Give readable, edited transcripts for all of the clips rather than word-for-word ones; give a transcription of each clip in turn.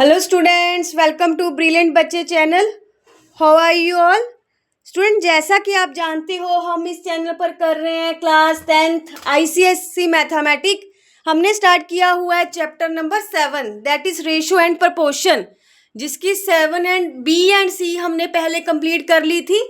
Hello students, welcome to brilliant बच्चे channel. How are you all student? जैसा कि आप जानते हो, हम इस चैनल पर कर रहे हैं क्लास 10th ICSE मैथमेटिक। हमने स्टार्ट किया हुआ है chapter number 7, that is ratio and proportion, जिसकी 7 एंड B एंड C हमने पहले कंप्लीट कर ली थी।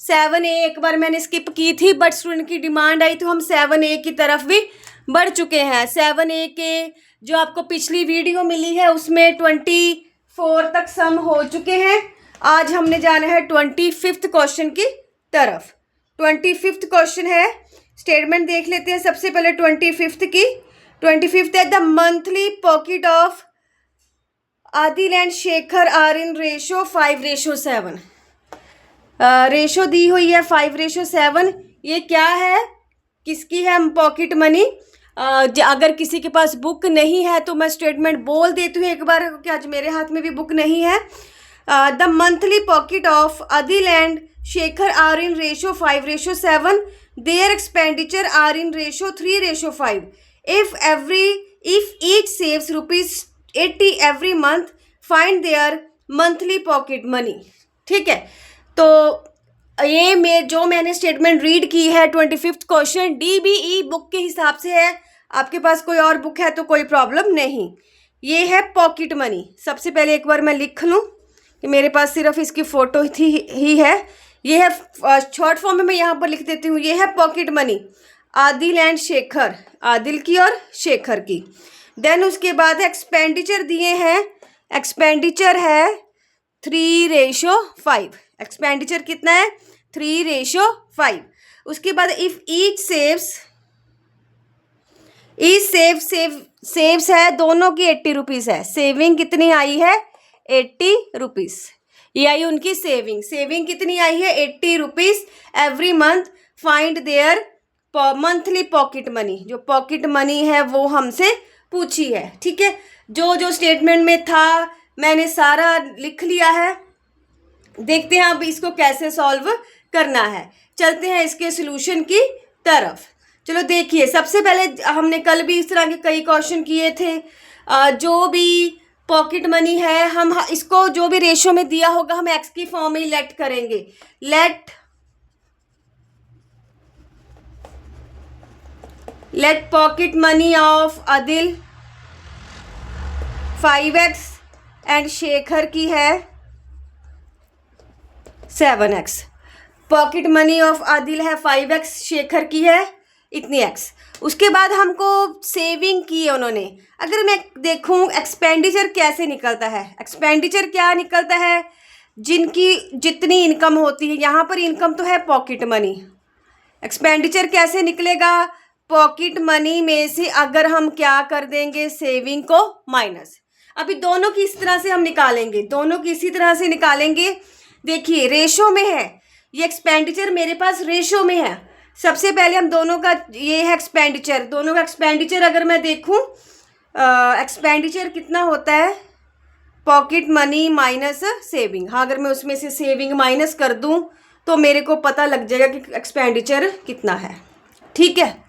7A एक बार मैंने स्किप की थी, बट स्टूडेंट की डिमांड आई तो हम 7A की तरफ भी बढ़ चुके हैं। 7A के जो आपको पिछली वीडियो मिली है उसमें 24 तक सम हो चुके हैं। आज हमने जाना है 25th क्वेश्चन की तरफ। 25th क्वेश्चन है, स्टेटमेंट देख लेते हैं सबसे पहले 25th की। 25th है, the monthly pocket of Adil and Shekhar are in ratio 5:7। Ratio दी हुई है 5:7। ये क्या है, किसकी है पॉकेट मनी? अगर किसी के पास बुक नहीं है तो मैं स्टेटमेंट बोल देती हूँ एक बार, क्योंकि आज मेरे हाथ में भी बुक नहीं है। The monthly pocket of Adil and Shekhar are in ratio 5:7। Their expenditure are in ratio 3:5। If each saves ₹80 every month, find their monthly pocket money. ठीक है, तो ये मैंने स्टेटमेंट रीड की है 25th क्वेश्चन DBE बुक के हिसाब से है। आपके पास कोई और बुक है तो कोई प्रॉब्लम नहीं। ये है पॉकेट मनी। सबसे पहले एक बार मैं लिख लूँ कि मेरे पास सिर्फ इसकी फ़ोटो ही है। ये है शॉर्ट फॉर्म में मैं यहाँ पर लिख देती हूँ। ये है pocket money Adil and Shekhar, Adil की और शेखर की। देन उसके बाद एक्सपेंडिचर दिए हैं, एक्सपेंडिचर है 3:5। एक्सपेंडिचर कितना है? 3:5। उसके बाद इफ ईच सेव्स है, दोनों की 80 रुपीज़ है। सेविंग कितनी आई है? 80 रुपीज़। ये आई उनकी सेविंग। सेविंग कितनी आई है? 80 rupees every month. Find their monthly pocket money. जो पॉकेट मनी है वो हमसे पूछी है। ठीक है, जो स्टेटमेंट में था मैंने सारा लिख लिया है। देखते हैं अब इसको कैसे सॉल्व करना है। चलते हैं इसके सॉल्यूशन की तरफ। चलो देखिए, सबसे पहले हमने कल भी इस तरह के कई क्वेश्चन किए थे। जो भी पॉकेट मनी है, हम इसको जो भी रेशो में दिया होगा हम एक्स की फॉर्म में लेट करेंगे। Let pocket money of Adil 5x and Shekhar की है 7x। Pocket money of Adil है 5x, शेखर की है इतनी x। उसके बाद हमको सेविंग की है उन्होंने। अगर मैं देखूं एक्सपेंडिचर कैसे निकलता है, एक्सपेंडिचर क्या निकलता है? जिनकी जितनी इनकम होती है, यहाँ पर इनकम तो है पॉकेट मनी। एक्सपेंडिचर कैसे निकलेगा? पॉकेट मनी में से अगर हम क्या कर देंगे, सेविंग को माइनस। अभी दोनों की इस तरह से हम निकालेंगे, दोनों की इसी तरह से निकालेंगे। देखिए रेशो में है, ये एक्सपेंडिचर मेरे पास रेशो में है। सबसे पहले हम दोनों का, ये है एक्सपेंडिचर, दोनों का एक्सपेंडिचर अगर मैं देखूं, एक्सपेंडिचर कितना होता है? Pocket money minus saving. हाँ, अगर मैं उसमें से सेविंग माइनस कर दूं तो मेरे को पता लग जाएगा कि एक्सपेंडिचर कितना है। ठीक है,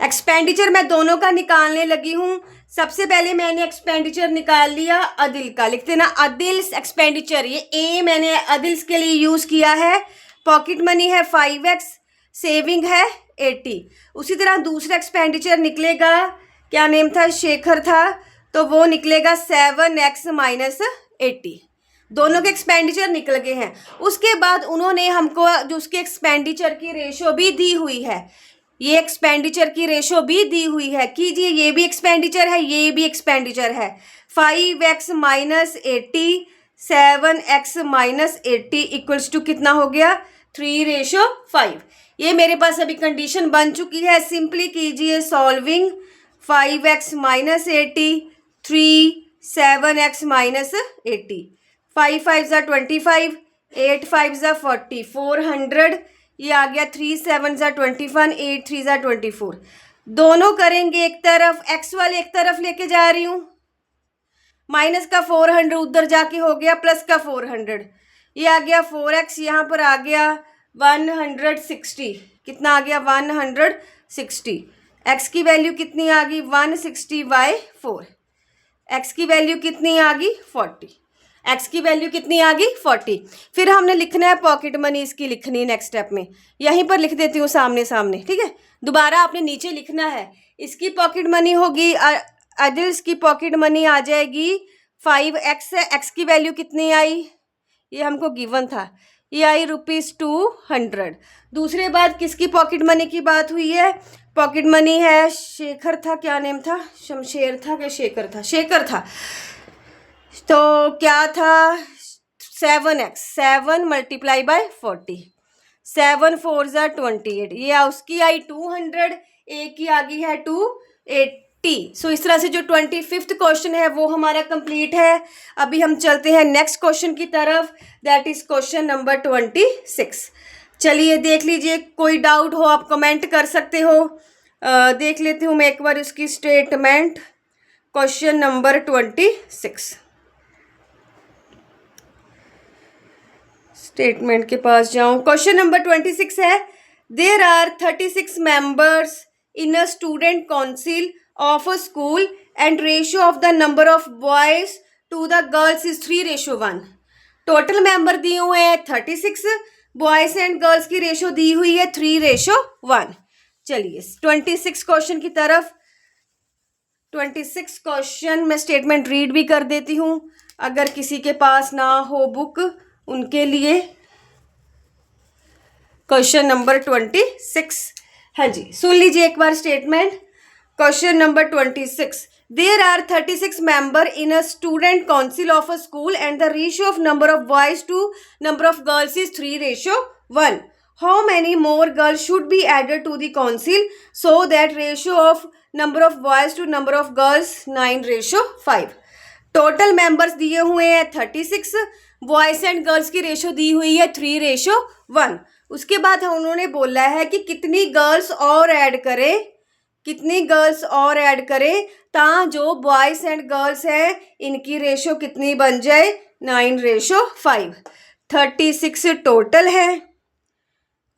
एक्सपेंडिचर मैं दोनों का निकालने लगी हूँ। सबसे पहले मैंने एक्सपेंडिचर निकाल लिया आदिल का। लिखते ना आदिल एक्सपेंडिचर, ये ए मैंने आदिल के लिए यूज़ किया है। पॉकेट मनी है 5x, सेविंग है 80। उसी तरह दूसरा एक्सपेंडिचर निकलेगा, क्या नेम था? शेखर था, तो वो निकलेगा 7x माइनस 80। दोनों के एक्सपेंडिचर निकल गए हैं। उसके बाद उन्होंने हमको जो उसके एक्सपेंडिचर की रेशो भी दी हुई है, ये एक्सपेंडिचर की रेशो भी दी हुई है। कीजिए, ये भी एक्सपेंडिचर है, ये भी एक्सपेंडिचर है। 5x minus 80, 7x minus 80 equals to कितना हो गया? 3:5। ये मेरे पास अभी कंडीशन बन चुकी है। सिंपली कीजिए solving. 5x minus 80, 3, 7x minus 80। 5 5 ज़ा 25, 8 5 ज़ा 40, 400। ये आ गया 3 7 ज़ा 21, 8 3 ज़ा 24। दोनों करेंगे एक तरफ, x वाले एक तरफ लेके जा रही हूँ। माइनस का 400 उधर जाके हो गया प्लस का 400। ये आ गया 4x, यहाँ पर आ गया 160। कितना आ गया? 160। x की वैल्यू कितनी आ गई? 160/4। एक्स की वैल्यू कितनी आ गई 40, एक्स की वैल्यू कितनी आ गई 40। फिर हमने लिखना है पॉकेट मनी, इसकी लिखनी है नेक्स्ट स्टेप में, यहीं पर लिख देती हूँ सामने सामने, ठीक है। दोबारा आपने नीचे लिखना है, इसकी पॉकेट मनी होगी आदिल्स की पॉकेट मनी आ जाएगी 5x है, एक्स की वैल्यू कितनी आई, ये हमको गिवन था, ये आई ₹200। दूसरे बात किसकी पॉकेट मनी की बात हुई है, पॉकेट मनी है शेखर था, क्या नेम था, शमशेर था क्या शेखर था, शेखर था। तो क्या था 7x, 7 मल्टीप्लाई बाय 40, 7 4 ज़ा 28, ये उसकी आई 200, ए की आ गई है 280। सो इस तरह से जो 25th क्वेश्चन है वो हमारा कंप्लीट है। अभी हम चलते हैं नेक्स्ट क्वेश्चन की तरफ, दैट इज क्वेश्चन नंबर 26। चलिए देख लीजिए, कोई डाउट हो आप कमेंट कर सकते हो। देख लेती हूँ मैं एक बार उसकी स्टेटमेंट, क्वेश्चन नंबर 26। स्टेटमेंट के पास जाऊं, क्वेश्चन नंबर 26 है, there are 36 members in a student council of a school and ratio of the number of boys to the girls is 3:1। Total member दिए हुए हैं 36, बॉयज एंड गर्ल्स की ratio दी हुई है 3:1। चलिए 26 क्वेश्चन की तरफ। 26 क्वेश्चन मैं स्टेटमेंट रीड भी कर देती हूँ, अगर किसी के पास ना हो बुक उनके लिए। क्वेश्चन नंबर 26, हाँ जी सुन लीजिए एक बार statement. Question number 26, there are 36 member in a student council of a school and the ratio of number of boys to number of girls is 3:1। How many more girls should be added to the council so that ratio of number of boys to number of girls 9:5। Total members दिए हुए हैं 36, boys and girls की ratio दी हुई है 3:1। उसके बाद उन्होंने बोला है कि कितनी गर्ल्स और ऐड करें, कितनी गर्ल्स और ऐड करें जो बॉयज एंड गर्ल्स हैं इनकी रेशो कितनी बन जाए 9:5। 36 टोटल है।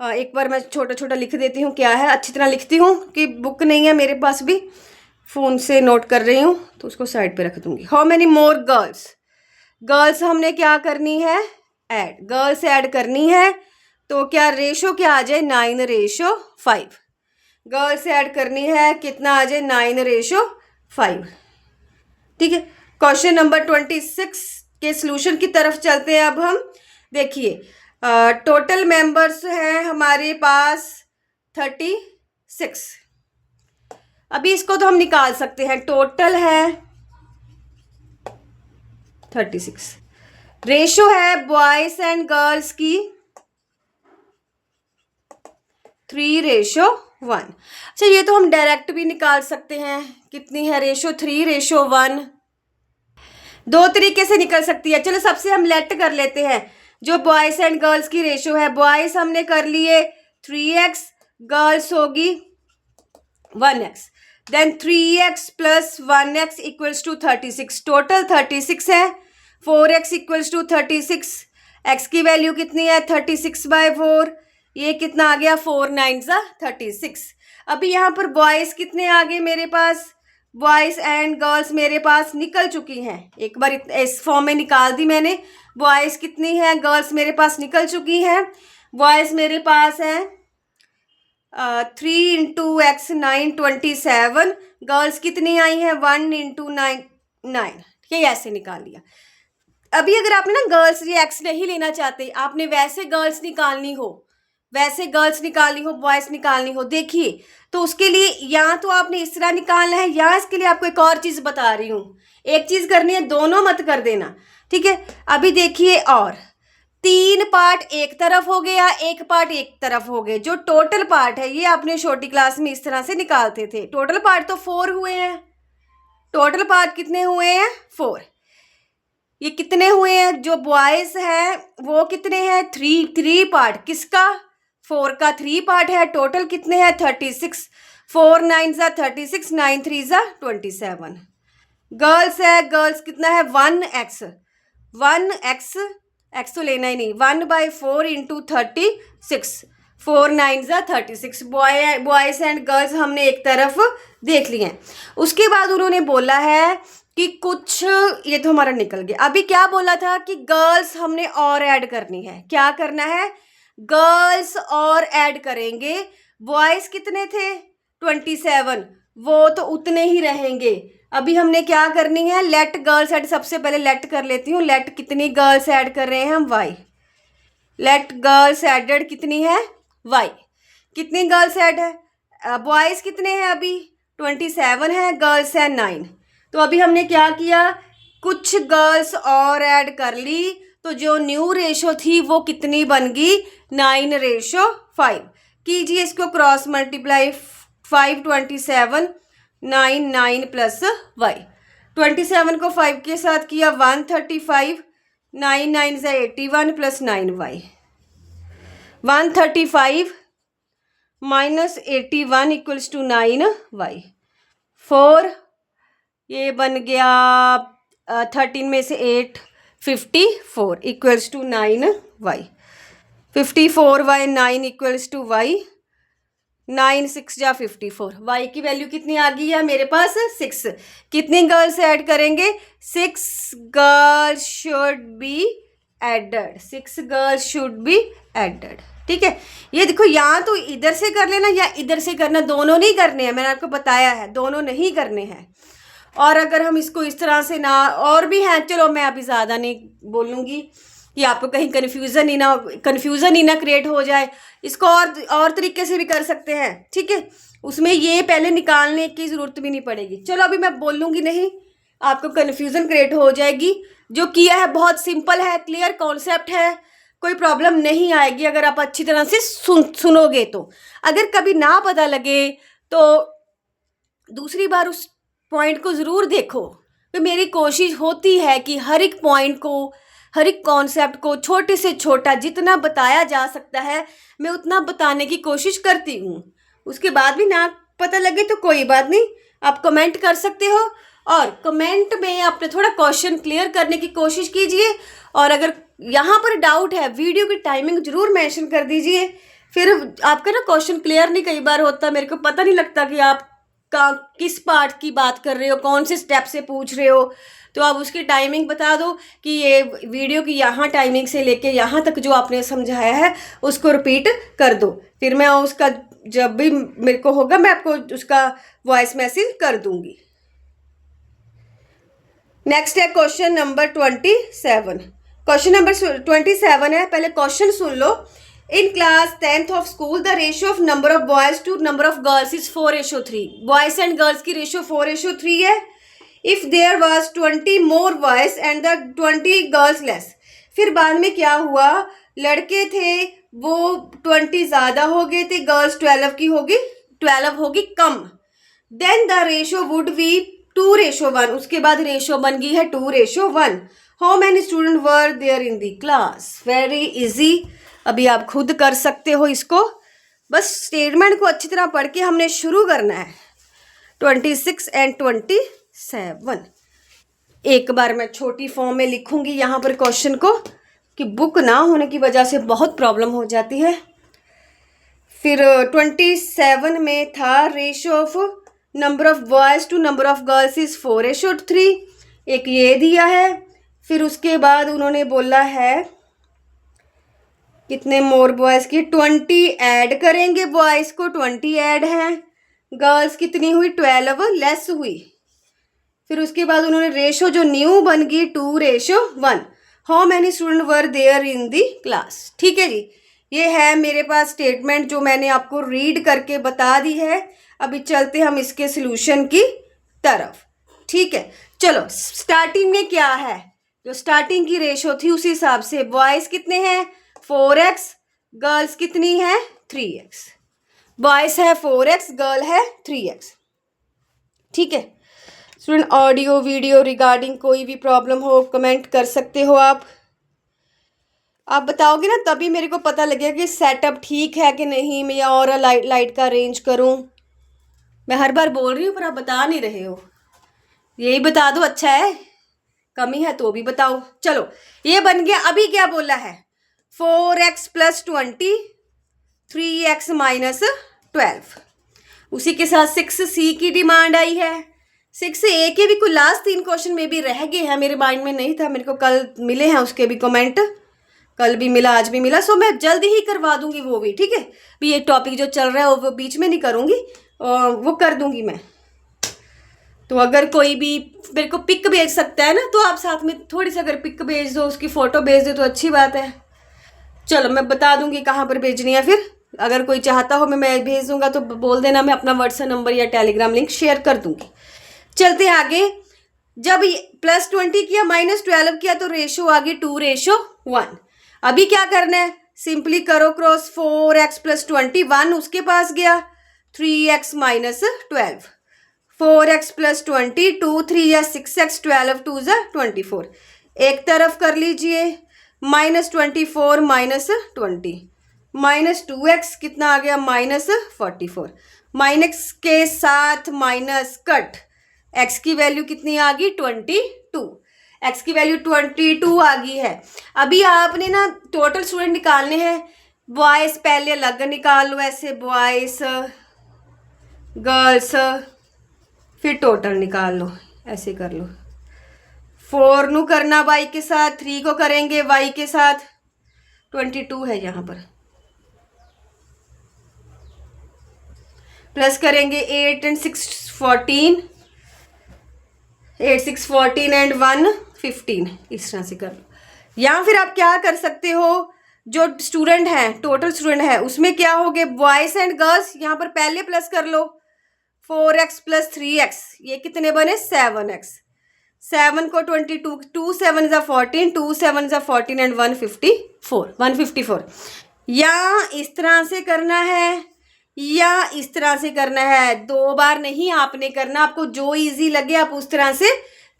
एक बार मैं छोटा छोटा लिख देती हूँ क्या है, अच्छी तरह लिखती हूँ कि बुक नहीं है मेरे पास, भी फ़ोन से नोट कर रही हूँ तो उसको साइड पे रख दूँगी। How many more girls, girls हमने क्या करनी है ऐड, गर्ल्स ऐड करनी है तो क्या रेशो क्या आ जाए 9:5। गर्ल्स ऐड करनी है कितना आ जाए 9:5। ठीक है, क्वेश्चन नंबर 26 के सॉल्यूशन की तरफ चलते हैं अब हम। देखिए टोटल मेंबर्स हैं हमारे पास 36, अभी इसको तो हम निकाल सकते हैं, टोटल है 36, रेशो है बॉयज एंड गर्ल्स की 3:1। अच्छा ये तो हम डायरेक्ट भी निकाल सकते हैं, कितनी है रेशो 3:1। दो तरीके से निकल सकती है। चलो सबसे हम लेट कर लेते हैं, जो बॉयज एंड गर्ल्स की रेशो है, बॉयज हमने कर लिए 3x, गर्ल्स होगी 1x, then 3x plus 1x equals to 36, total 36 है। 4x इक्वल्स टू 36, x की वैल्यू कितनी है 36/4, ये कितना आ गया 4 9 ज़ा 36। अभी यहाँ पर बॉयज़ कितने आ गए मेरे पास, बॉयज़ एंड गर्ल्स मेरे पास निकल चुकी हैं, एक बार इस फॉर्म में निकाल दी मैंने। बॉयज़ कितनी है, गर्ल्स मेरे पास निकल चुकी हैं। बॉयज़ मेरे पास हैं 3 × x 9 27, गर्ल्स कितनी आई हैं 1 × 9 9, ये ऐसे निकाल लिया। अभी अगर आपने ना गर्ल्स ये x नहीं लेना चाहते, आपने वैसे गर्ल्स निकालनी हो, वैसे गर्ल्स निकालनी हो, बॉयज़ निकालनी हो, देखिए तो उसके लिए या तो आपने इस तरह निकालना है, या इसके लिए आपको एक और चीज़ बता रही हूँ, एक चीज़ करनी है, दोनों मत कर देना, ठीक है। अभी देखिए और 3 पार्ट एक तरफ हो गया, एक पार्ट एक तरफ हो गए। जो टोटल पार्ट है ये आपने छोटी क्लास में इस तरह से निकालते थे। टोटल पार्ट तो 4 हुए हैं, टोटल पार्ट कितने हुए हैं 4। ये कितने हुए हैं, जो बॉयज़ है वो कितने हैं 3 पार्ट, किसका 4 का 3 पार्ट है। टोटल कितने हैं 36, 4 9 ज़ा 36, 9 3 ज़ा 27। गर्ल्स है, गर्ल्स कितना है 1x, 1x, x तो लेना ही नहीं, 1/4 × 36, 4 9 ज़ा 36। बॉयज़ एंड गर्ल्स हमने एक तरफ देख लिए हैं। उसके बाद उन्होंने बोला है कि कुछ, ये तो हमारा निकल गया। अभी क्या बोला था कि गर्ल्स हमने और ऐड करनी है। क्या करना है? गर्ल्स और ऐड करेंगे। बॉयज कितने थे? 27, वो तो उतने ही रहेंगे। अभी हमने क्या करनी है? Let girls add. सबसे पहले लेट कर लेती हूँ। लेट कितनी गर्ल्स ऐड कर रहे हैं हम? वाई। लेट गर्ल्स एडेड कितनी है? वाई। कितनी गर्ल्स ऐड है? बॉयज कितने हैं अभी? 27 है, गर्ल्स है 9। तो अभी हमने क्या किया? कुछ गर्ल्स और ऐड कर ली, तो जो न्यू रेशो थी वो कितनी बन गई? 9:5। कीजिए इसको क्रॉस मल्टीप्लाई। 5 27 9 9 plus Y. 27 को 5 के साथ किया 135। 9 9 से 81 plus 9y। 135 minus 81 equals to 9y। 4, ये बन गया 13 में से 8, 54 equals to 9y। 54y 9 equals to y। 9 6 जा 54। y की वैल्यू कितनी आ गई है मेरे पास? 6। कितनी गर्ल्स ऐड करेंगे? 6 girls should be added. 6 girls should be added. ठीक है, ये देखो, यहाँ तो इधर से कर लेना या इधर से करना, दोनों नहीं करने हैं। मैंने आपको बताया है दोनों नहीं करने हैं। और अगर हम इसको इस तरह से ना, और भी हैं, चलो मैं अभी ज़्यादा नहीं बोलूँगी कि आपको कहीं कन्फ्यूज़न ही ना क्रिएट हो जाए। इसको और तरीके से भी कर सकते हैं। ठीक है, उसमें ये पहले निकालने की ज़रूरत भी नहीं पड़ेगी। चलो अभी मैं बोलूँगी नहीं, आपको कन्फ्यूज़न क्रिएट हो जाएगी। जो किया है बहुत सिंपल है, क्लियर कॉन्सेप्ट है, कोई प्रॉब्लम नहीं आएगी अगर आप अच्छी तरह से सुनोगे तो। अगर कभी ना पता लगे तो दूसरी बार उस पॉइंट को ज़रूर देखो। तो मेरी कोशिश होती है कि हर एक पॉइंट को, हर एक कॉन्सेप्ट को छोटे से छोटा जितना बताया जा सकता है मैं उतना बताने की कोशिश करती हूँ। उसके बाद भी ना पता लगे तो कोई बात नहीं, आप कमेंट कर सकते हो, और कमेंट में अपने थोड़ा क्वेश्चन क्लियर करने की कोशिश कीजिए। और अगर यहाँ पर डाउट है, वीडियो की टाइमिंग ज़रूर मेंशन कर दीजिए। फिर आपका ना क्वेश्चन क्लियर नहीं कई बार होता, मेरे को पता नहीं लगता कि आप किस पार्ट की बात कर रहे हो, कौन से स्टेप से पूछ रहे हो। तो आप उसकी टाइमिंग बता दो कि ये वीडियो की यहाँ टाइमिंग से लेके यहाँ तक जो आपने समझाया है उसको रिपीट कर दो। फिर मैं उसका जब भी मेरे को होगा मैं आपको उसका वॉइस मैसेज कर दूंगी। नेक्स्ट है क्वेश्चन नंबर 27। क्वेश्चन नंबर 27 है, पहले question soon low. In class 10th of school, the ratio of number of boys to number of girls is 4:3. Boys and girls की ratio 4:3 है. If there was 20 more boys and the 20 girls less. फिर बाद में क्या हुआ? लड़के थे वो 20 ज़्यादा हो गए थे, गर्ल्स 12 होगी कम. Then the ratio would be 2:1. उसके बाद रेशो बन गई है 2:1. How many students were there in the class? Very easy. अभी आप खुद कर सकते हो इसको, बस स्टेटमेंट को अच्छी तरह पढ़ के हमने शुरू करना है। 26 एंड 27 एक बार मैं छोटी फॉर्म में लिखूंगी यहाँ पर क्वेश्चन को, कि बुक ना होने की वजह से बहुत प्रॉब्लम हो जाती है। फिर 27 में था ratio of number of boys to number of girls is 4:3, एक ये दिया है। फिर उसके बाद उन्होंने बोला है कितने मोर बॉयज़ की 20 ऐड करेंगे, बॉयज़ को 20 ऐड हैं, गर्ल्स कितनी हुई 12 लेस हुई। फिर उसके बाद उन्होंने रेशो जो न्यू बन गई 2:1। How many student were there in the class. ठीक है जी, ये है मेरे पास स्टेटमेंट जो मैंने आपको रीड करके बता दी है। अभी चलते हम इसके सॉल्यूशन की तरफ। ठीक है, चलो स्टार्टिंग में क्या है, जो स्टार्टिंग की रेशो थी उसी हिसाब से बॉयज़ कितने हैं 4x, गर्ल्स कितनी है 3x। बॉयज़ है 4x, गर्ल है 3x। ठीक है स्टूडेंट, ऑडियो वीडियो रिगार्डिंग कोई भी प्रॉब्लम हो कमेंट कर सकते हो। आप बताओगे ना तभी मेरे को पता लगेगा कि सेटअप ठीक है कि नहीं, मैं और लाइट का अरेंज करूं। मैं हर बार बोल रही हूँ पर आप बता नहीं रहे हो, यही बता दो अच्छा है, कमी है तो भी बताओ। चलो ये बन गया। अभी क्या बोला है 4x + 20, 3x - 12। उसी के साथ 6c की डिमांड आई है। 6 से ए के भी कुछ लास्ट 3 क्वेश्चन में भी रह गए हैं, मेरे माइंड में नहीं था, मेरे को कल मिले हैं उसके भी कमेंट, कल भी मिला आज भी मिला, सो मैं जल्दी ही करवा दूंगी वो भी, ठीक है। भी ये टॉपिक जो चल रहा है वो बीच में नहीं करूँगी, वो कर दूंगी मैं। तो अगर कोई भी मेरे को पिक भेज सकता है ना, तो आप साथ में थोड़ी सी अगर पिक भेज दो, उसकी फ़ोटो भेज दो तो अच्छी बात है। चलो मैं बता दूंगी कहाँ पर भेजनी है, फिर अगर कोई चाहता हो मैं भेज दूंगा तो बोल देना, मैं अपना व्हाट्सएप नंबर या टेलीग्राम लिंक शेयर कर दूंगी। चलते हैं आगे। जब +20 किया -12 किया तो रेशो आ गई 2:1। अभी क्या करना है, सिंपली करो क्रॉस, 4x + 20, 1 उसके पास गया, 3x - 12, 4x + 20, 2 3 या 6x, 12 2 24, एक तरफ कर लीजिए, -24 -20, -2x कितना आ गया, -44, माइनस के साथ माइनस कट, x की वैल्यू कितनी आ गई, 22, x की वैल्यू 22 आ गई है। अभी आपने ना टोटल स्टूडेंट निकालने हैं, बॉयज़ पहले अलग निकाल लो, ऐसे बॉयज़ गर्ल्स, फिर टोटल निकाल लो, ऐसे कर लो। 4 नु करना y के साथ, 3 को करेंगे y के साथ, 22 है यहाँ पर, प्लस करेंगे 8 and 6 14, 8 6 14 and 1 15, इस तरह से कर लो। या फिर आप क्या कर सकते हो, जो स्टूडेंट हैं टोटल स्टूडेंट है उसमें क्या हो गए, बॉयज़ एंड गर्ल्स, यहाँ पर पहले प्लस कर लो, 4x + 3x, ये कितने बने, 7x, 7 को 22, 2 7 = 14, 2 7 = 14 and 154, या इस तरह से करना है या इस तरह से करना है, 2 बार नहीं आपने करना, आपको जो इजी लगे आप उस तरह से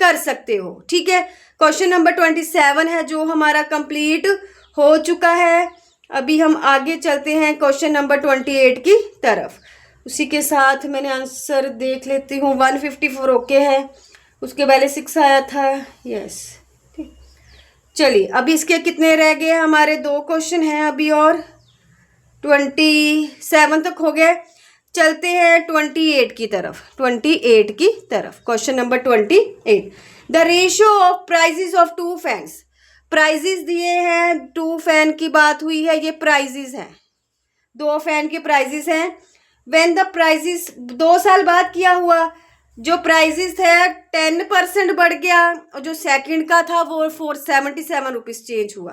कर सकते हो, ठीक है। क्वेश्चन नंबर 27 है जो हमारा कंप्लीट हो चुका है। अभी हम आगे चलते हैं क्वेश्चन नंबर 28 की तरफ। उसी के साथ मैंने आंसर देख लेती हूँ, 154 ओके है, उसके पहले 6 आया था, यस ठीक। चलिए अभी इसके कितने रह गए, हमारे 2 क्वेश्चन हैं अभी, और 27 तक हो गए। चलते हैं 28 की तरफ, 28 की तरफ। Question number 28, the ratio of prizes of 2 fans, prizes दिए हैं, 2 फैन की बात हुई है, ये प्राइजेस हैं, 2 फैन के प्राइजेस हैं। व्हेन द प्राइजेस, 2 साल बाद क्या हुआ, जो प्राइजेस है 10% बढ़ गया, और जो सेकंड का था वो 477 रुपीज़ चेंज हुआ।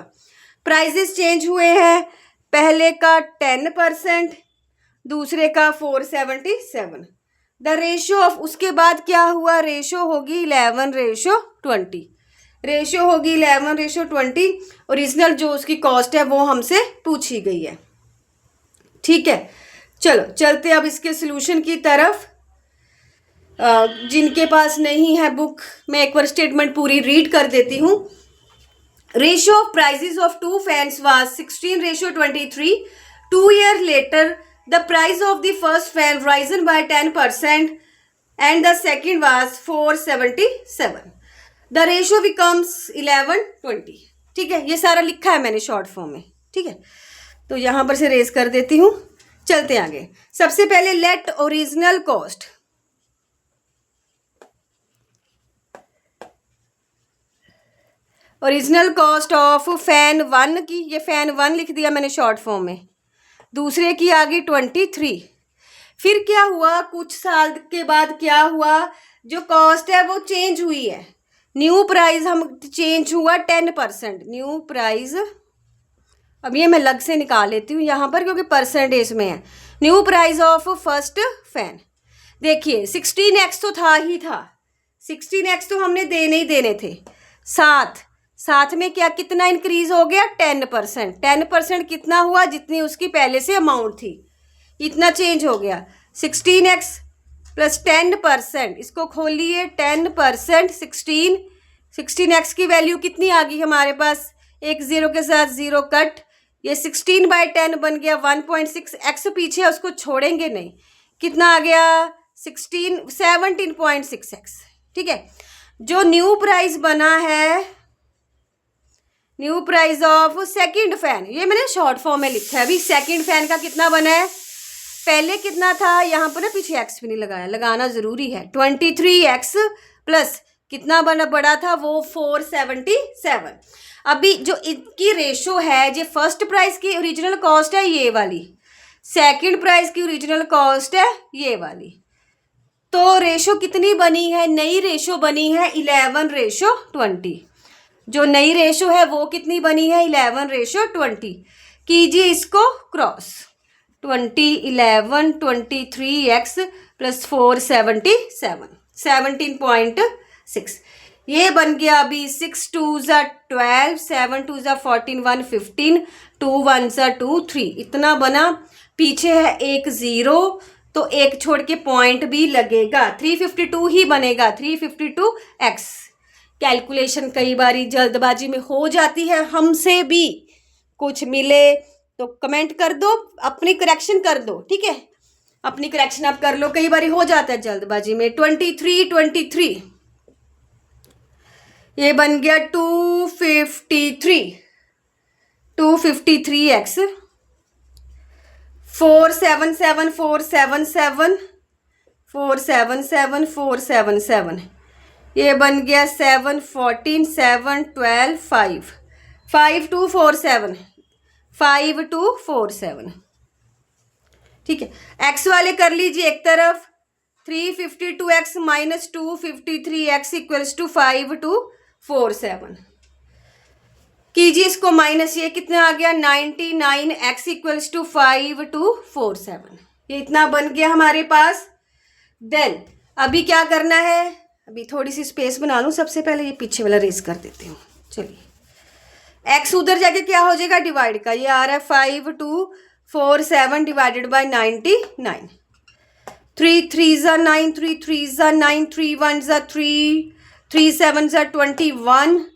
प्राइजेस चेंज हुए हैं, पहले का 10%, दूसरे का 477। द रेशियो ऑफ, उसके बाद क्या हुआ, रेशो होगी 11:20, रेशो होगी 11:20। ओरिजिनल जो उसकी कॉस्ट है वो हमसे पूछी गई है, ठीक है। चलो चलते अब इसके सॉल्यूशन की तरफ। जिनके पास नहीं है बुक, मैं एक बार स्टेटमेंट पूरी रीड कर देती हूँ। Ratio of prizes of 2 fans was 16:23। 2 years later the price of the first fan risen by 10% and the second was 477. The ratio becomes 11:20। ठीक है, ये सारा लिखा है मैंने शॉर्ट फॉर्म में, ठीक है। तो यहाँ पर से रेज कर देती हूँ, चलते आगे। सबसे पहले let original cost, original cost of fan 1 की, ये फैन 1 लिख दिया मैंने शॉर्ट फॉर्म में, दूसरे की आ गई 23। फिर क्या हुआ, कुछ साल के बाद क्या हुआ, जो कॉस्ट है वो चेंज हुई है, न्यू प्राइस हम चेंज हुआ 10%, न्यू प्राइस, अब ये मैं अलग से निकाल लेती हूँ यहाँ पर क्योंकि परसेंटेज में है। New price of first fan, देखिए 16x तो था ही था, 16x तो हमने देने ही देने थे, साथ में क्या कितना इंक्रीज हो गया, 10%। 10% कितना हुआ, जितनी उसकी पहले से अमाउंट थी इतना चेंज हो गया। 16x + 10%, इसको खोलिए, 10% 16x की वैल्यू कितनी आ गई हमारे पास, एक 0 के साथ 0 कट, ये 16/10 बन गया 1.6। x पीछे है उसको छोड़ेंगे नहीं, कितना आ गया 17.6x, ठीक है। जो न्यू प्राइस बना है, new price of second fan, ये मैंने शॉर्ट फॉर्म में लिखा है। अभी सेकंड फैन का कितना बना है, पहले कितना था, यहाँ पर ना पीछे एक्स भी नहीं लगाया, लगाना ज़रूरी है। 23x प्लस कितना बड़ा था वो 477। अभी जो इनकी रेशो है, जो फर्स्ट प्राइस की ओरिजिनल कॉस्ट है ये वाली, सेकंड प्राइस की ओरिजिनल कॉस्ट है ये वाली। तो रेशो कितनी बनी है, नई रेशो बनी है 11:20। जो नई रेशो है वो कितनी बनी है, 11:20। कीजिए इसको क्रॉस, 23x प्लस 477, 17.6। ये बन गया अभी 6 2 12, 7 2 14, 1 15, 2 1 2 3, इतना बना। पीछे है एक ज़ीरो, तो एक छोड़ के पॉइंट भी लगेगा, 352 ही बनेगा, 352x। कैलकुलेशन कई बारी जल्दबाजी में हो जाती है, हमसे भी कुछ मिले तो कमेंट कर दो, अपनी करेक्शन कर दो, ठीक है, अपनी करेक्शन आप कर लो, कई बारी हो जाता है जल्दबाजी में। 23 ये बन गया 253x, 477, ये बन गया 7 14, 7 12, 5 2 4 7, 5 2 4 7, ठीक है। एक्स वाले कर लीजिए एक तरफ, 352x minus 253x equals to 5 2 4 7। कीजिए इसको माइनस, ये कितना आ गया 99x इक्वल्स टू 5 2 4 7। ये इतना बन गया हमारे पास। देन अभी क्या करना है, अभी थोड़ी सी स्पेस बना लूँ, सबसे पहले ये पीछे वाला रेस कर देती हूँ। चलिए, x उधर जाके क्या हो जाएगा डिवाइड का, ये आ रहा है 5 2 4 7 डिवाइडेड बाय 99। 3 3 9, 3 3 9, 3 1 3, 3 7 21,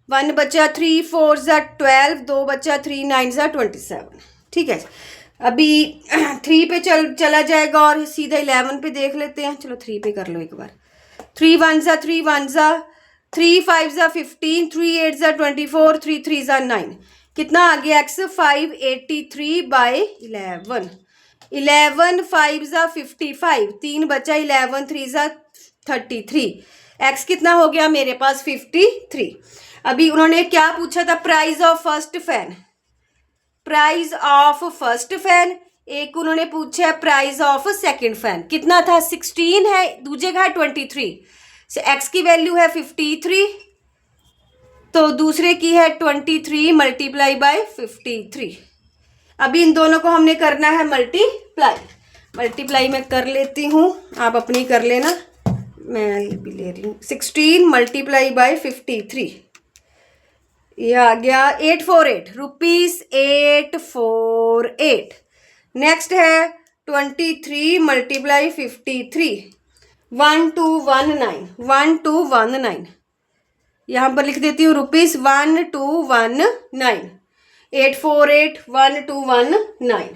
1 बचा, 3 4 12, 2 बचा, 3 9 27, ठीक है। अभी 3 पे चला जाएगा और सीधा 11 पे देख लेते हैं। चलो 3 पे कर लो एक बार। 3 1 3 1, 3 5 15, 3 8 24, 3 3 9, कितना आ गया x, 583/11। 11 5 55, 3 बचा, 11 3 33, x कितना हो गया मेरे पास 53। अभी उन्होंने क्या पूछा था, price of first fan, price of first fan, एक उन्होंने पूछा है प्राइस ऑफ सेकंड फैन, कितना था 16 है, दूसरे का है 23, से x की वैल्यू है 53, तो दूसरे की है 23 मल्टीप्लाई बाय 53। अभी इन दोनों को हमने करना है मल्टीप्लाई मैं कर लेती हूँ, आप अपनी कर लेना, मैं ये भी ले रही हूँ। 16 मल्टीप्लाई बाय 53, ये आ गया 848 रुपीज़, 848। नेक्स्ट है 23 मल्टीप्लाई 53, 1219, यहाँ पर लिख देती हूँ रुपीज़ 1219, 848 1219।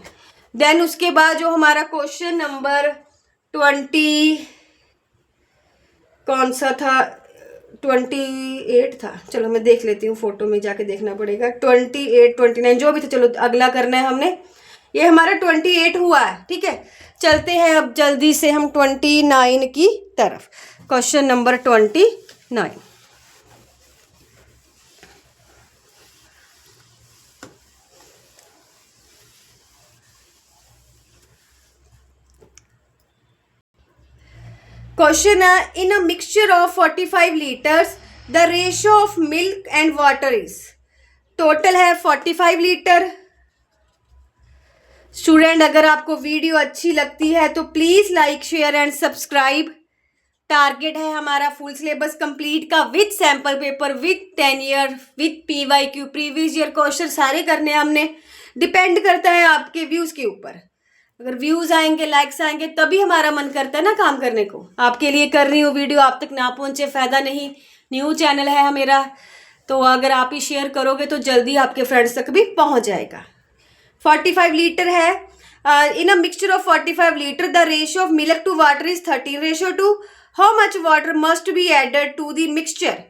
देन उसके बाद जो हमारा क्वेश्चन नंबर 20 कौन सा था, 28 था, चलो मैं देख लेती हूँ, फोटो में जाके देखना पड़ेगा। 28 29 जो भी था, चलो अगला करना है हमने, ये हमारा 28 हुआ है, ठीक है। चलते हैं अब जल्दी से हम 29 की तरफ। क्वेश्चन नंबर 29, क्वेश्चन है, in a mixture of 45 litres the ratio of milk and water is, total है 45 लीटर। स्टूडेंट अगर आपको वीडियो अच्छी लगती है तो please like share and subscribe. Target है हमारा फुल सिलेबस कंप्लीट का with sample paper, with 10 year, with PYQ, previous year question सारे करने हमने। डिपेंड करता है आपके व्यूज़ के ऊपर, अगर व्यूज़ आएंगे, लाइक्स आएंगे, तभी हमारा मन करता है ना काम करने को। आपके लिए कर रही हूँ वीडियो, आप तक ना पहुँचे फ़ायदा नहीं। न्यू चैनल है मेरा, तो अगर आप ही शेयर करोगे तो जल्दी आपके फ्रेंड्स तक भी पहुँच जाएगा। 45 लीटर है, in a mixture of 45 litre the ratio of milk to water is 13:2। How much water must be added to the mixture.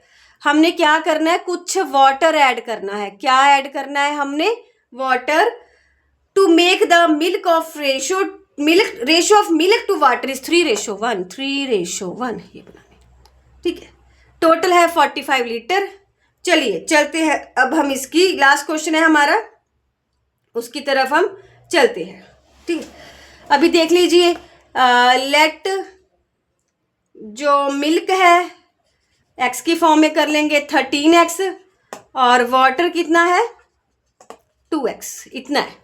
हमने क्या करना है, कुछ वाटर ऐड करना है। क्या ऐड करना है हमने, water, to make the milk of ratio milk ratio of milk to water is 3:1, 3:1 ये बनाने, ठीक है। टोटल है 45 लीटर। चलिए चलते हैं, अब हम इसकी लास्ट क्वेश्चन है हमारा, उसकी तरफ हम चलते हैं, ठीक है। अभी देख लीजिए, लेट जो मिल्क है एक्स की फॉर्म में कर लेंगे 13x, और वाटर कितना है 2x, इतना है।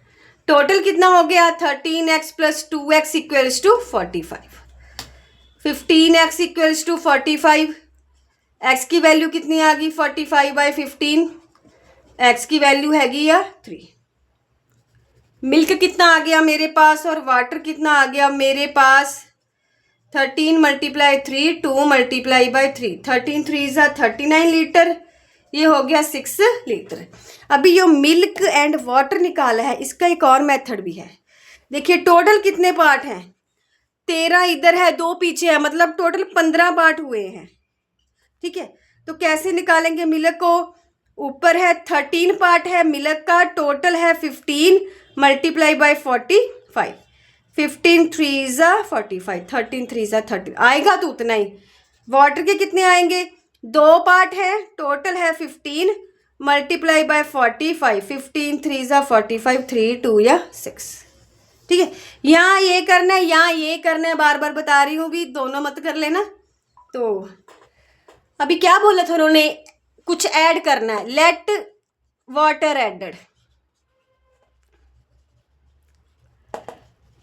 टोटल कितना हो गया 13x plus 2x equals to 45, 15x equals to 45। x की वैल्यू कितनी आ गई 45/15, x की वैल्यू हैगी या 3। मिल्क कितना आ गया मेरे पास और वाटर कितना आ गया मेरे पास 13 × 3, 2 × 3, 13 3 ज़ा 39 लीटर, ये हो गया 6 लीटर। अभी जो मिल्क एंड वाटर निकाला है इसका एक और मेथड भी है। देखिए टोटल कितने पार्ट हैं, 13 इधर है, 2 पीछे है, मतलब टोटल 15 पार्ट हुए हैं, ठीक है। तो कैसे निकालेंगे मिल्क को, ऊपर है 13 पार्ट है मिल्क का, टोटल है 15 × 45, 15 3 ज़ा 45, 13 3 ज़ा 30 आएगा तो उतना ही। वाटर के कितने आएंगे, 2 पार्ट है, टोटल है 15 × 45, 15 3 ज़ा 45, 3 2 या 6, ठीक है। यहाँ ये करना है, यहाँ ये करना है, बार बार बता रही हूँ भी, दोनों मत कर लेना। तो अभी क्या बोला था उन्होंने, कुछ ऐड करना है, लेट वाटर एडेड,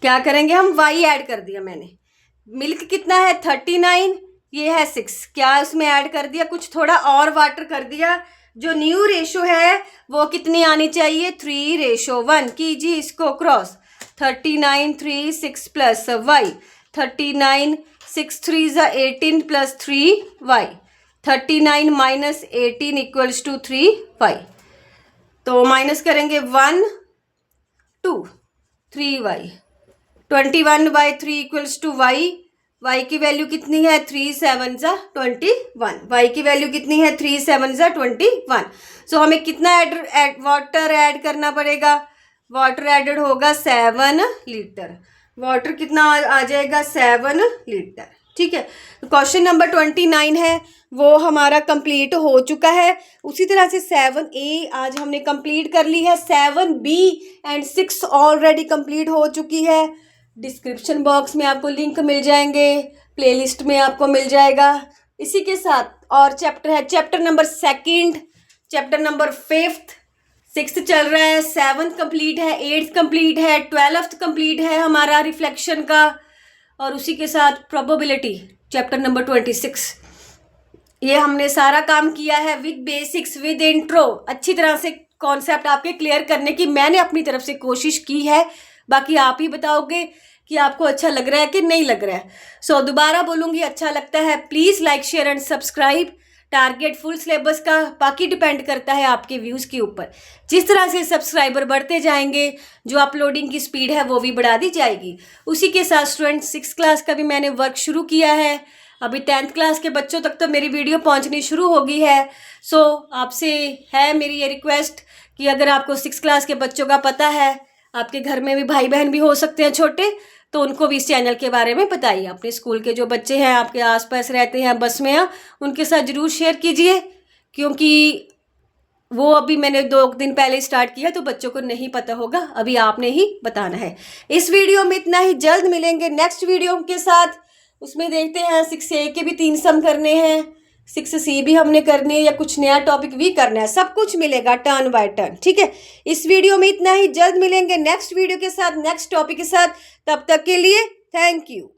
क्या करेंगे हम, y ऐड कर दिया मैंने। मिल्क कितना है 39, ये है 6, क्या उसमें ऐड कर दिया, कुछ थोड़ा और वाटर कर दिया। जो न्यू रेशो है वो कितनी आनी चाहिए 3:1, कीजिए इसको क्रॉस, 39 3 6 प्लस y, 39 6 3 ज़ा 18 plus 3y, 39 minus 18 equals to 3y। तो माइनस करेंगे 1 2 3y, 21/3 equals to y, y की वैल्यू कितनी है 3 7 ज़ा 21, y की वैल्यू कितनी है 3 7 ज़ा 21। सो हमें कितना वाटर ऐड करना पड़ेगा, वाटर एडेड होगा 7 लीटर, वाटर कितना आ जाएगा 7 लीटर, ठीक है। क्वेश्चन नंबर 29 है वो हमारा कंप्लीट हो चुका है। उसी तरह से 7A आज हमने कंप्लीट कर ली है, 7B एंड 6 ऑलरेडी कंप्लीट हो चुकी है। डिस्क्रिप्शन बॉक्स में आपको लिंक मिल जाएंगे, प्लेलिस्ट में आपको मिल जाएगा। इसी के साथ और चैप्टर है, chapter number 2, chapter number 5th, 6th चल रहा है, 7th कंप्लीट है, 8th कंप्लीट है, 12th कंप्लीट है हमारा रिफ्लेक्शन का, और उसी के साथ प्रोबेबिलिटी चैप्टर नंबर 26। ये हमने सारा काम किया है विद बेसिक्स, विद इंट्रो, अच्छी तरह से कॉन्सेप्ट आपके क्लियर करने की मैंने अपनी तरफ से कोशिश की है। बाकी आप ही बताओगे कि आपको अच्छा लग रहा है कि नहीं लग रहा है। सो दोबारा बोलूँगी, अच्छा लगता है please like share and subscribe. Target full syllabus का बाकी डिपेंड करता है आपके व्यूज़ के ऊपर। जिस तरह से सब्सक्राइबर बढ़ते जाएंगे जो अपलोडिंग की स्पीड है वो भी बढ़ा दी जाएगी। उसी के साथ स्टूडेंट 6th क्लास का भी मैंने वर्क शुरू किया है, अभी 10th क्लास के बच्चों तक तो मेरी वीडियो पहुंचनी शुरू हो गई है। सो आपसे है मेरी ये रिक्वेस्ट कि अगर आपको 6th क्लास के बच्चों का पता है, आपके घर में भी भाई बहन भी हो सकते हैं छोटे, तो उनको भी इस चैनल के बारे में बताइए। अपने स्कूल के जो बच्चे हैं आपके आसपास रहते हैं बस में, उनके साथ ज़रूर शेयर कीजिए, क्योंकि वो अभी मैंने 2 दिन पहले स्टार्ट किया तो बच्चों को नहीं पता होगा, अभी आपने ही बताना है। इस वीडियो में इतना ही, जल्द मिलेंगे नेक्स्ट वीडियो के साथ। उसमें देखते हैं 6A के भी 3 सम करने हैं, 6C भी हमने करने, या कुछ नया टॉपिक भी करना है, सब कुछ मिलेगा टर्न बाय टर्न, ठीक है। इस वीडियो में इतना ही, जल्द मिलेंगे नेक्स्ट वीडियो के साथ, नेक्स्ट टॉपिक के साथ। तब तक के लिए थैंक यू।